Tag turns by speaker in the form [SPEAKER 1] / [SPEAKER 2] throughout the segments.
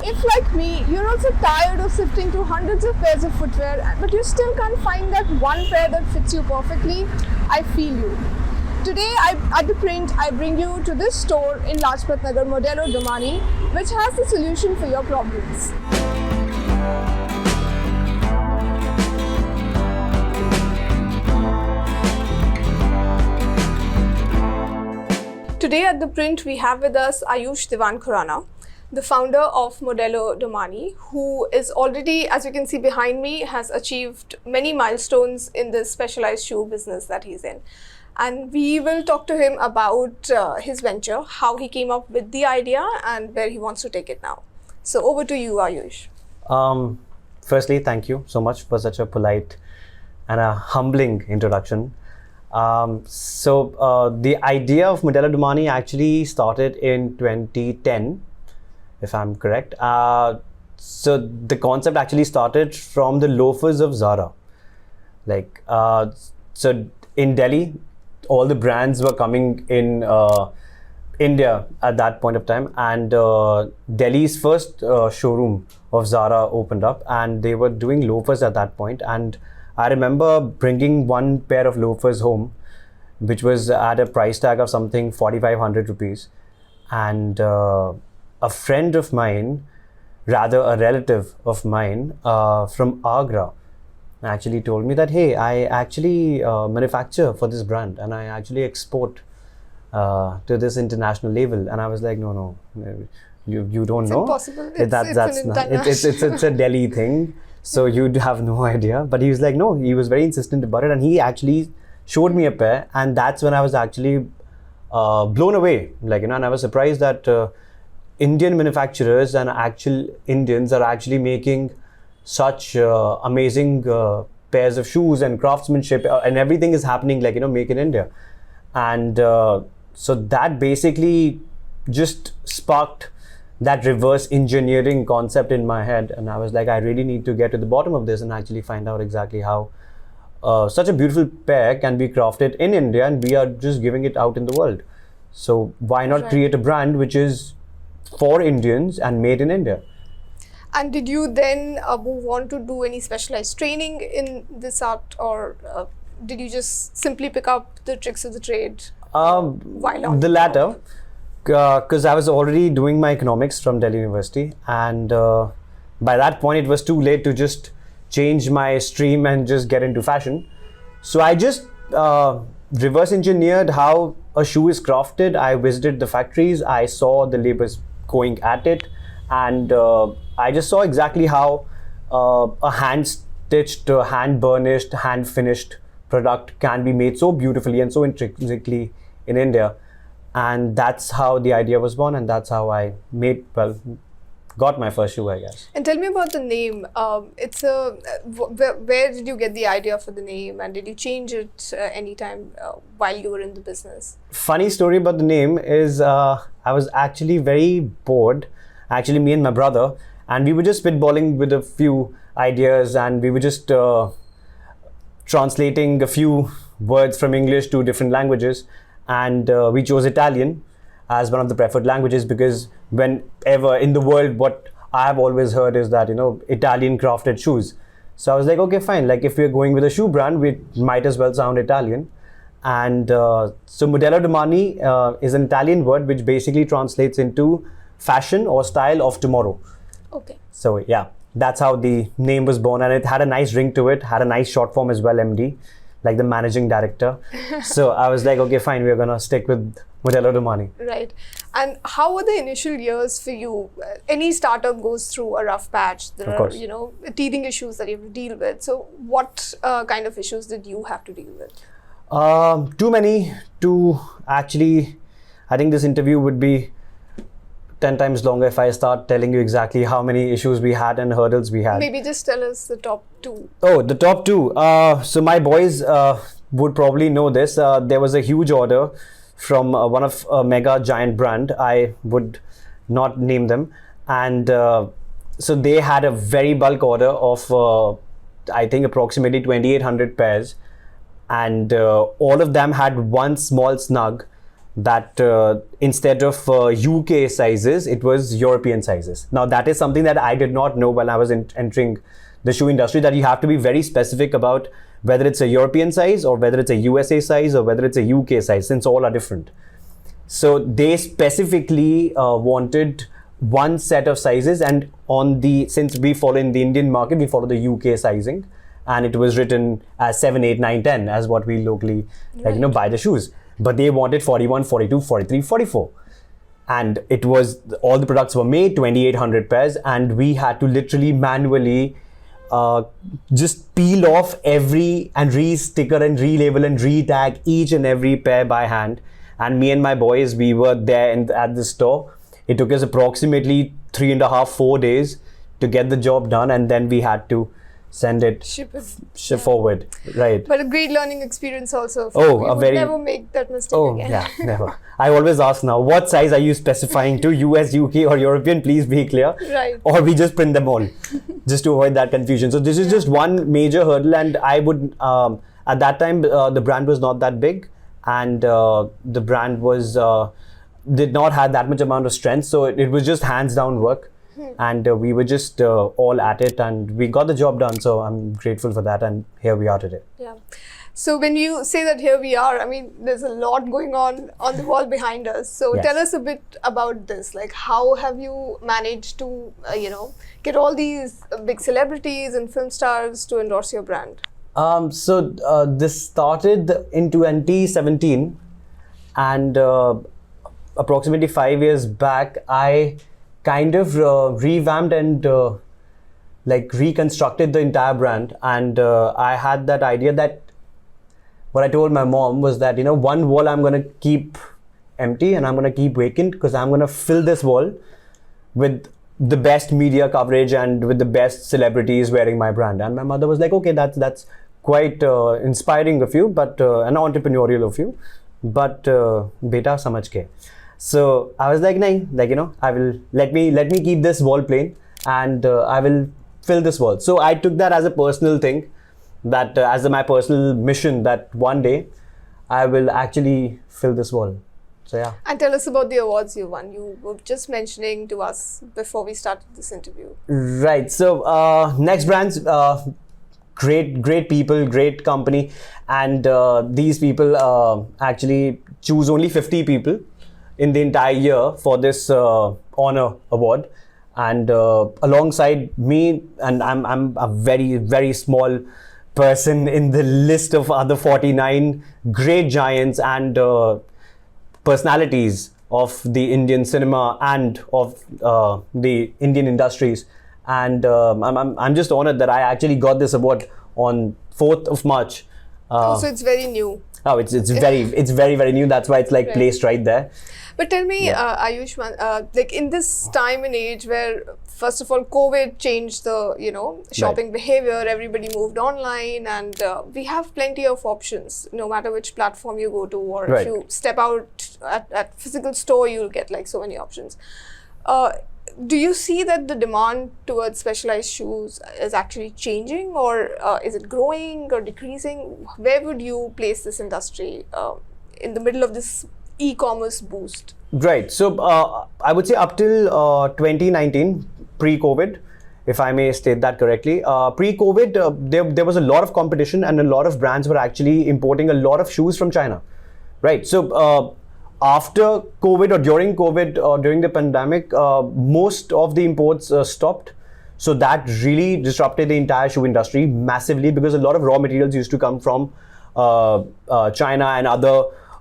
[SPEAKER 1] if like me, you're also tired of sifting through hundreds of pairs of footwear, but you still can't find that one pair that fits you perfectly, I feel you. Today at ThePrint, I bring you to this store in Lajpat Nagar, Modello Domani, which has the solution for your problems. Today at ThePrint, we have with us Ayush Dewan Khurana, the founder of Modello Domani, who is already, as you can see behind me, has achieved many milestones in this specialized shoe business that he's in. And we will talk to him about his venture, how he came up with the idea and where he wants to take it now. So over to you, Ayush.
[SPEAKER 2] Firstly, thank you so much for such a polite and a humbling introduction. The idea of Modello Domani actually started in 2010, if I'm correct. So the concept actually started from the loafers of Zara. So in Delhi, all the brands were coming in India at that point of time, and Delhi's first showroom of Zara opened up, and they were doing loafers at that point. And I remember bringing one pair of loafers home, which was at a price tag of something 4,500 rupees. And a friend of mine, rather a relative of mine from Agra, actually told me that, hey, I actually manufacture for this brand and I actually export to this international label. And I was like, no, you don't
[SPEAKER 1] It's
[SPEAKER 2] know.
[SPEAKER 1] Impossible.
[SPEAKER 2] It's a Delhi thing. So you'd have no idea. But he was like, no, he was very insistent about it. And he actually showed me a pair. And that's when I was actually blown away. And I was surprised that Indian manufacturers and actual Indians are actually making such amazing pairs of shoes and craftsmanship, and everything is happening make in India. And so that basically just sparked that reverse engineering concept in my head, and I was like, I really need to get to the bottom of this and actually find out exactly how such a beautiful pair can be crafted in India, and we are just giving it out in the world. So why not create a brand which is for Indians and made in India?
[SPEAKER 1] And did you then move on to do any specialized training in this art, or did you just simply pick up the tricks of the trade? Why not?
[SPEAKER 2] The latter. Because I was already doing my economics from Delhi University, and by that point it was too late to just change my stream and just get into fashion. So I just reverse engineered how a shoe is crafted. I visited the factories, I saw the laborers going at it, and I just saw exactly how a hand-stitched, hand-burnished, hand-finished product can be made so beautifully and so intrinsically in India. And that's how the idea was born, and that's how I got my first shoe, I guess.
[SPEAKER 1] And tell me about the name. Where did you get the idea for the name, and did you change it anytime while you were in the business?
[SPEAKER 2] Funny story about the name is I was actually very bored, actually me and my brother, and we were just spitballing with a few ideas, and we were just translating a few words from English to different languages. And we chose Italian as one of the preferred languages, because whenever in the world, what I have always heard is that, Italian crafted shoes. So I was like, okay, fine. If we're going with a shoe brand, we might as well sound Italian. And so Modello Domani is an Italian word which basically translates into fashion or style of tomorrow.
[SPEAKER 1] Okay.
[SPEAKER 2] So yeah, that's how the name was born, and it had a nice ring to it, had a nice short form as well, MD. Like the managing director. So I was like, okay, fine, we're gonna stick with Modello Domani.
[SPEAKER 1] Right. And how were the initial years for you? Any startup goes through a rough patch. There are, teething issues that you have to deal with. So what kind of issues did you have to deal with?
[SPEAKER 2] Too many to actually, I think this interview would be 10 times longer if I start telling you exactly how many issues we had and hurdles we had.
[SPEAKER 1] Maybe just tell us the top two.
[SPEAKER 2] Oh, the top two. So my boys would probably know this. There was a huge order from one of a mega giant brand. I would not name them. And so they had a very bulk order of, I think, approximately 2,800 pairs. And all of them had one small snug that instead of UK sizes, it was European sizes. Now that is something that I did not know when I was entering the shoe industry, that you have to be very specific about whether it's a European size or whether it's a USA size or whether it's a UK size, since all are different. So they specifically wanted one set of sizes, and since we follow in the Indian market, we follow the UK sizing, and it was written as 7, 8, 9, 10 as what we locally buy the shoes. But they wanted 41, 42, 43, 44. And it was, all the products were made 2,800 pairs, and we had to literally manually just peel off every and re-sticker and relabel and re-tag each and every pair by hand. And me and my boys, we were there at the store. It took us approximately 3.5, 4 days to get the job done, and then we had to send it, ship forward, right?
[SPEAKER 1] But a great learning experience also.
[SPEAKER 2] Never
[SPEAKER 1] make that mistake again.
[SPEAKER 2] Yeah, never. I always ask now, what size are you specifying to, US, UK or European? Please be clear.
[SPEAKER 1] Right.
[SPEAKER 2] Or we just print them all, just to avoid that confusion. So this is just one major hurdle, and I would, at that time, the brand was not that big, and the brand was did not have that much amount of strength. So it was just hands down work. And we were just all at it, and we got the job done. So I'm grateful for that, and here we are today.
[SPEAKER 1] Yeah. So when you say that here we are, I mean, there's a lot going on the wall behind us. So tell us a bit about this. Like, how have you managed to, get all these big celebrities and film stars to endorse your brand?
[SPEAKER 2] So this started in 2017, and approximately 5 years back, I kind of revamped and reconstructed the entire brand. And I had that idea that what I told my mom was that, one wall I'm going to keep empty and I'm going to keep vacant, because I'm going to fill this wall with the best media coverage and with the best celebrities wearing my brand. And my mother was like, okay, that's quite inspiring of you, but and entrepreneurial of you, but beta samajh ke. So I was like, nahin, I will let me keep this wall plain, and I will fill this wall. So I took that as a personal thing, that as my personal mission, that one day I will actually fill this wall. So yeah.
[SPEAKER 1] And tell us about the awards you won. You were just mentioning to us before we started this interview.
[SPEAKER 2] Right. So Next Brands, great people, great company, and these people actually choose only 50 people in the entire year for this honor award, and alongside me, and I'm a very, very small person in the list of other 49 great giants and personalities of the Indian cinema and of the Indian industries. And I'm just honored that I actually got this award on 4th of March.
[SPEAKER 1] So it's very new.
[SPEAKER 2] Oh, it's very, very new. That's why it's placed right there.
[SPEAKER 1] But tell me, Ayush, in this time and age where, first of all, COVID changed the, shopping behavior, everybody moved online, and we have plenty of options, no matter which platform you go to, or if you step out at physical store, you'll get so many options. Do you see that the demand towards specialized shoes is actually changing, or is it growing or decreasing? Where would you place this industry in the middle of this e-commerce boost?
[SPEAKER 2] Right. So I would say up till 2019, pre-COVID, if I may state that correctly, pre-COVID, there was a lot of competition, and a lot of brands were actually importing a lot of shoes from China. Right. So after COVID, or during COVID, or during the pandemic, most of the imports stopped. So that really disrupted the entire shoe industry massively, because a lot of raw materials used to come from China and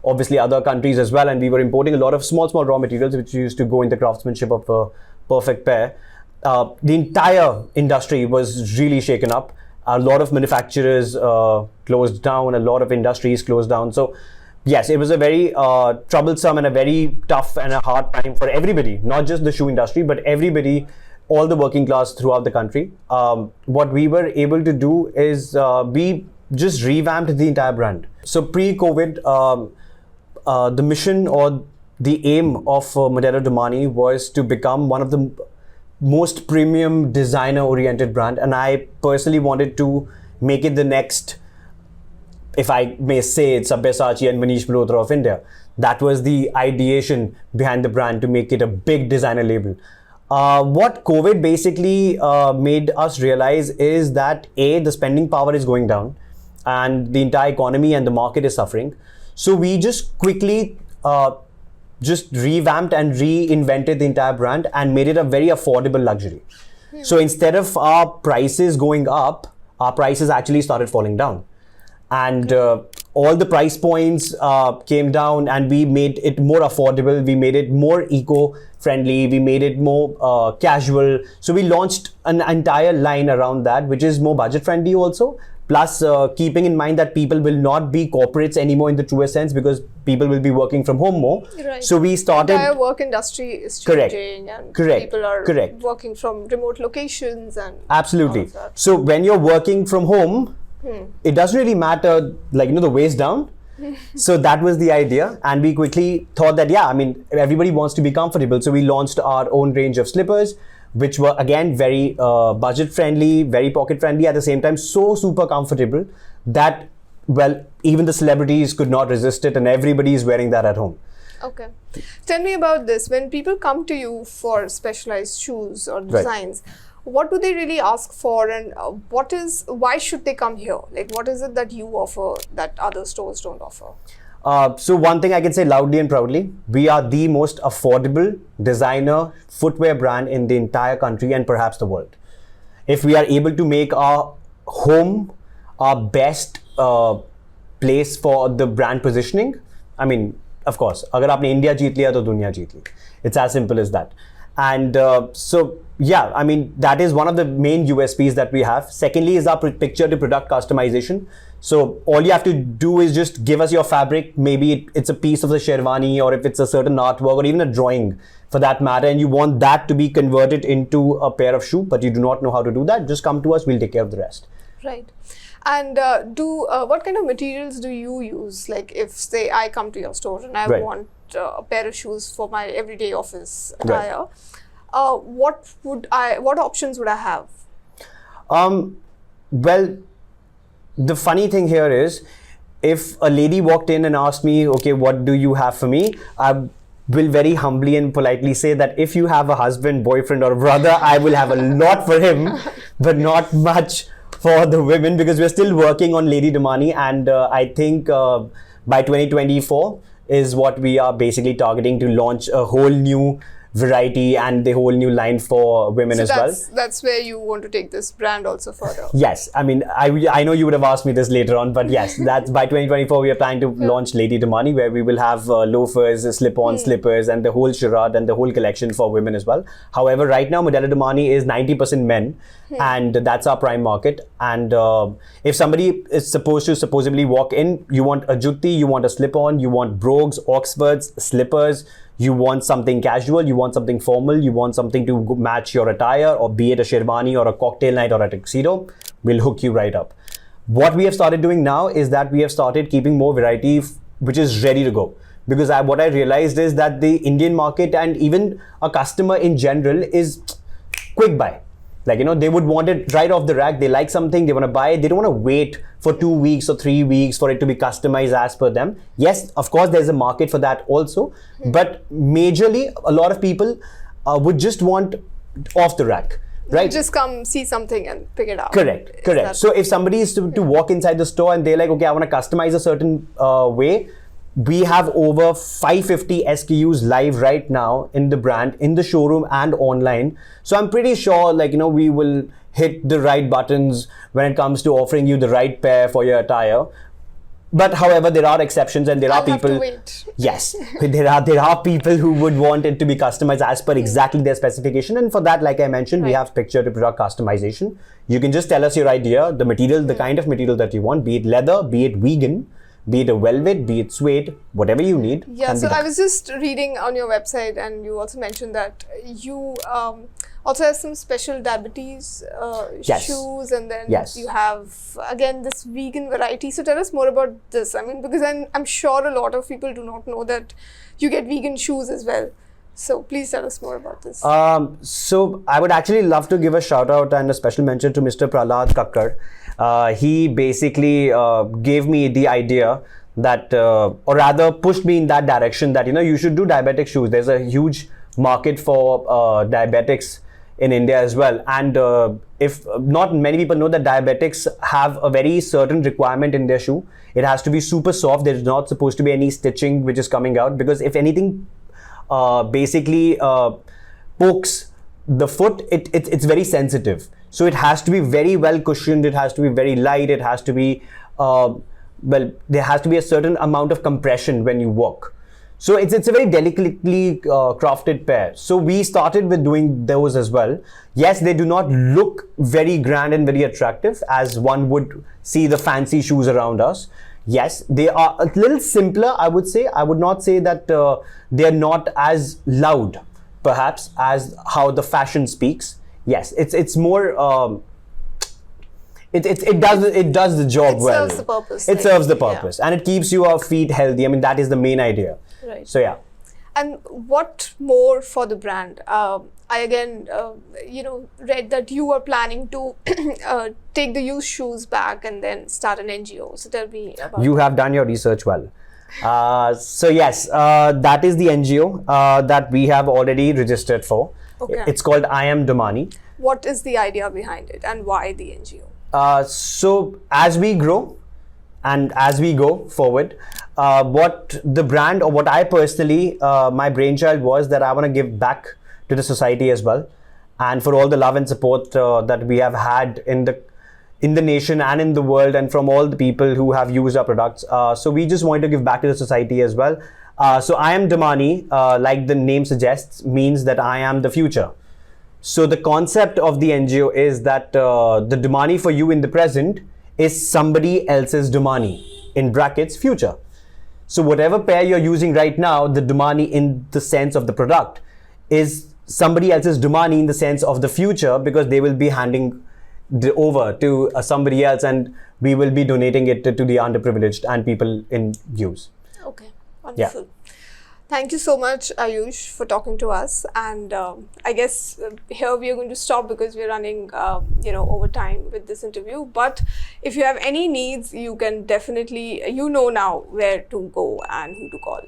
[SPEAKER 2] obviously other countries as well, and we were importing a lot of small raw materials which used to go in the craftsmanship of a perfect pair. The entire industry was really shaken up. A lot of manufacturers closed down, a lot of industries closed down. So yes, it was a very troublesome and a very tough and a hard time for everybody, not just the shoe industry, but everybody, all the working class throughout the country. What we were able to do is we just revamped the entire brand. So pre-COVID, the mission or the aim of Modello Domani was to become one of the most premium designer-oriented brand, and I personally wanted to make it the next, if I may say, it's a Versace and Manish Malhotra of India. That was the ideation behind the brand, to make it a big designer label. What COVID basically made us realize is that the spending power is going down and the entire economy and the market is suffering. So we just quickly just revamped and reinvented the entire brand and made it a very affordable luxury. So instead of our prices going up, our prices actually started falling down. And all the price points came down, and we made it more affordable. We made it more eco-friendly. We made it more casual. So we launched an entire line around that, which is more budget-friendly also. Plus, keeping in mind that people will not be corporates anymore in the truest sense, because people will be working from home more.
[SPEAKER 1] Right.
[SPEAKER 2] So we started...
[SPEAKER 1] The entire work industry is changing, and people are working from remote locations and
[SPEAKER 2] absolutely.
[SPEAKER 1] all of that.
[SPEAKER 2] So when you're working from home, it doesn't really matter, like, the waist down. So that was the idea, and we quickly thought that, everybody wants to be comfortable. So we launched our own range of slippers, which were again very budget friendly, very pocket friendly, at the same time so super comfortable that, well, even the celebrities could not resist it, and everybody is wearing that at home.
[SPEAKER 1] Okay. Tell me about this. When people come to you for specialized shoes or designs, what do they really ask for, and why should they come here? Like, what is it that you offer that other stores don't offer?
[SPEAKER 2] So one thing I can say loudly and proudly, we are the most affordable designer footwear brand in the entire country and perhaps the world. If we are able to make our home our best place for the brand positioning, of course, agar aapne India jeet liya, to dunya jeet li. It's as simple as that. And that is one of the main USPs that we have. Secondly is our picture to product customization. So all you have to do is just give us your fabric. Maybe it's a piece of the sherwani, or if it's a certain artwork, or even a drawing for that matter, and you want that to be converted into a pair of shoe, but you do not know how to do that, just come to us, we'll take care of the rest.
[SPEAKER 1] Right. And what kind of materials do you use? Like, if, say, I come to your store and I want a pair of shoes for my everyday office attire, what options would I have?
[SPEAKER 2] Well, the funny thing here is, if a lady walked in and asked me, okay, what do you have for me? I will very humbly and politely say that if you have a husband, boyfriend, or brother, I will have a lot for him, but not much for the women, because we're still working on Lady Domani, and I think by 2024 is what we are basically targeting to launch a whole new variety and the whole new line for women as well.
[SPEAKER 1] That's where you want to take this brand also further.
[SPEAKER 2] Yes, I know you would have asked me this later on, but yes, that's by 2024 we are planning to launch Lady Domani, where we will have loafers, slip-on slippers, and the whole charade and the whole collection for women as well. However, right now Modello Domani is 90% men, and that's our prime market. And if somebody is supposedly walk in, you want a jutti, you want a slip-on, you want brogues, oxfords, slippers, you want something casual, you want something formal, you want something to match your attire, or be it a sherwani or a cocktail night or a tuxedo, we'll hook you right up. What we have started doing now is that we have started keeping more variety which is ready to go. Because what I realized is that the Indian market and even a customer in general is quick buy. Like, they would want it right off the rack. They like something, they want to buy it. They don't want to wait for 2 weeks or 3 weeks for it to be customized as per them. Yes, of course, there's a market for that also. But majorly, a lot of people would just want off the rack. Right?
[SPEAKER 1] Just come see something and pick it up.
[SPEAKER 2] Correct. So if somebody is to walk inside the store and they're like, okay, I want to customize a certain way, we have over 550 SKUs live right now in the brand, in the showroom and online. So I'm pretty sure, we will hit the right buttons when it comes to offering you the right pair for your attire. But however, there are exceptions, and there are people.
[SPEAKER 1] Have to wait.
[SPEAKER 2] Yes, there are people who would want it to be customized as per exactly their specification, and for that, like I mentioned, we have picture to product customization. You can just tell us your idea, the material, the kind of material that you want, be it leather, be it vegan, be it a velvet, be it suede, whatever you need.
[SPEAKER 1] Yeah, so I was just reading on your website, and you also mentioned that you also have some special diabetes shoes, and then you have again this vegan variety. So tell us more about this. Because I'm sure a lot of people do not know that you get vegan shoes as well. So please tell us more about this.
[SPEAKER 2] So I would actually love to give a shout out and a special mention to Mr. Prahlad Kakkar. He basically gave me the idea that, or rather pushed me in that direction that, you should do diabetic shoes. There's a huge market for diabetics in India as well. And if not many people know that diabetics have a very certain requirement in their shoe. It has to be super soft. There's not supposed to be any stitching which is coming out, because if anything basically pokes the foot, it's very sensitive. So it has to be very well cushioned. It has to be very light. It has to be, there has to be a certain amount of compression when you walk. So it's a very delicately crafted pair. So we started with doing those as well. Yes, they do not look very grand and very attractive as one would see the fancy shoes around us. Yes, they are a little simpler, I would say. I would not say that they're not as loud, perhaps, as how the fashion speaks. Yes, it's more. It does the job well.
[SPEAKER 1] It serves the purpose.
[SPEAKER 2] It serves the purpose, and it keeps your feet healthy. I mean, that is the main idea.
[SPEAKER 1] Right.
[SPEAKER 2] So yeah.
[SPEAKER 1] And what more for the brand? I again, read that you are planning to take the used shoes back and then start an NGO. So tell me about
[SPEAKER 2] You have done your research well. So yes, that is the NGO that we have already registered for.
[SPEAKER 1] Okay.
[SPEAKER 2] It's called I Am Domani.
[SPEAKER 1] What is the idea behind it and why the NGO?
[SPEAKER 2] So as we grow and as we go forward, what the brand, or what I personally, my brainchild was that I want to give back to the society as well, and for all the love and support that we have had in the nation and in the world, and from all the people who have used our products. So we just want to give back to the society as well. So I Am Domani, like the name suggests, means that I am the future. So the concept of the NGO is that the Domani for you in the present is somebody else's Domani, in brackets, future. So whatever pair you're using right now, the Domani in the sense of the product is somebody else's Domani in the sense of the future, because they will be handing over to somebody else, and we will be donating it to the underprivileged and people in use.
[SPEAKER 1] Okay, wonderful.
[SPEAKER 2] Yeah.
[SPEAKER 1] Thank you so much, Ayush, for talking to us. And I guess here we are going to stop because we're running, over time with this interview. But if you have any needs, you can definitely, now where to go and who to call.